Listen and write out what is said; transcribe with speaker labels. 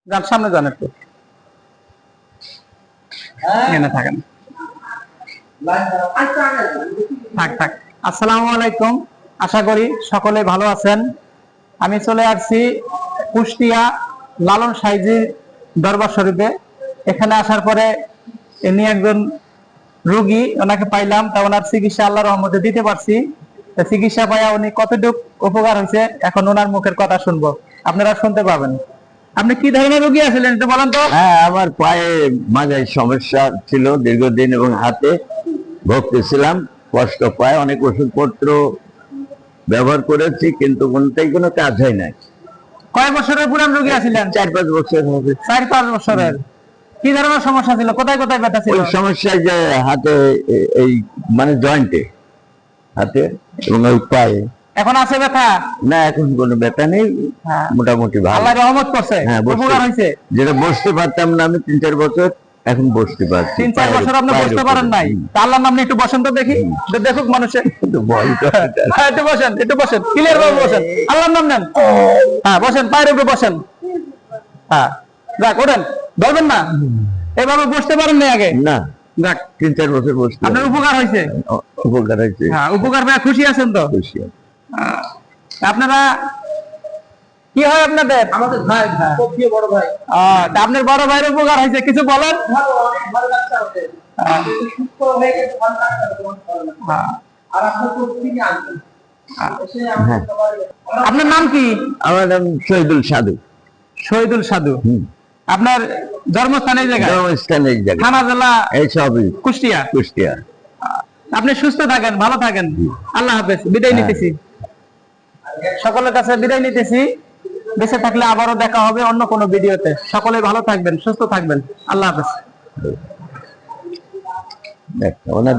Speaker 1: যান সামনে যান একটু এখানে থাকেন থাক থাক। আসসালামু আলাইকুম, আশা করি সকলে ভালো আছেন। আমি চলে আসছি কুষ্টিয়া লালন সাইজির দরবার শরীফে। এখানে আসার পরে এমনি একজন রোগী, ওনাকে পাইলাম, তা ওনার চিকিৎসা আল্লাহর রহমতে দিতে পারছি। চিকিৎসা পাইয়া উনি কতটুকু উপকার হয়েছে এখন ওনার মুখের কথা শুনবো, আপনারা শুনতে পাবেন। আপনি কি ধরনের রোগী আছিলেন একটু বলেন তো?
Speaker 2: হ্যাঁ, আমার পায়ে মাঝে সমস্যা ছিল দীর্ঘদিন এবং হাতে ভুগতেছিলাম, কষ্ট পায়, অনেক ওষুধপত্র ব্যবহার করেছি কিন্তু কোনটাই কোনো কাজ হয় নাই।
Speaker 1: কয় বছরের পুরান রোগী আছিলেন?
Speaker 2: 4-5 বছর হবে।
Speaker 1: 4-5 বছরের। কি ধরনের সমস্যা ছিল, কোথায় কোথায় ব্যথা ছিল?
Speaker 2: ওই সমস্যা যে হাতে, এই মানে জয়েন্টে, হাতে এবং ওই পায়ে।
Speaker 1: এখন আছে ব্যথা?
Speaker 2: না, এখন কোনো ব্যথা নেই, মোটামুটি ভালো।
Speaker 1: আল্লাহ রহমত করছে,
Speaker 2: হ্যাঁ,
Speaker 1: উপকার হয়েছে।
Speaker 2: যেটা বসতে পারতাম না আমি 3-4 বছর, এখন বসতে পারছি।
Speaker 1: 3-4 বছর আপনি বসতে পারেন নাই, তা আল্লাহর নাম নিয়ে একটু বসেন তো দেখি, দেখুক মানুষে। একটু বসেন, একটু বসেন, ক্লিয়ার ভাবে বসেন, আল্লাহর নাম নেন। হ্যাঁ বসেন, পায়ের উপরে বসেন। হ্যাঁ যাক, ওঠেন, ধরবেন না, এভাবে বসতে পারেন না আগে?
Speaker 2: না,
Speaker 1: যাক
Speaker 2: 3-4 বছর বসতে।
Speaker 1: আপনার উপকার হয়েছে?
Speaker 2: উপকার হয়েছে।
Speaker 1: হ্যাঁ, উপকার পেয়ে খুশি আছেন তো?
Speaker 2: খুশি।
Speaker 1: আপনারা কি হয় আপনাদের?
Speaker 3: আমাদের ভাই সবচেয়ে বড় ভাই।
Speaker 1: তা আপনার বড় ভাইয়ের উপকার হয়েছে, কিছু বলেন।
Speaker 3: ভালো, অনেক ভালো ডাক্তার আছে। সুস্থ হয়ে গেছে, ভালো ডাক্তার আছে, আর আপনার প্রতিদিনই আসবেন। এসে আমাদের সবাই।
Speaker 1: আপনার নাম কি?
Speaker 2: আমার নাম শহীদুল সাধু।
Speaker 1: শহীদুল সাধু। আপনার জন্মস্থান এই জায়গায়?
Speaker 2: জন্মস্থান এই জায়গায়।
Speaker 1: থানা জেলা?
Speaker 2: এই সবই
Speaker 1: কুষ্টিয়া।
Speaker 2: কুষ্টিয়া।
Speaker 1: আপনি সুস্থ থাকেন, ভালো থাকেন, আল্লাহ হাফেজ। বিদায় নিতেছি, সকলের কাছে বিদায় নিতেছি। বেঁচে থাকলে আবারও দেখা হবে অন্য কোনো ভিডিওতে। সকলে ভালো থাকবেন, সুস্থ থাকবেন, আল্লাহ হাফেজ।
Speaker 2: ওনার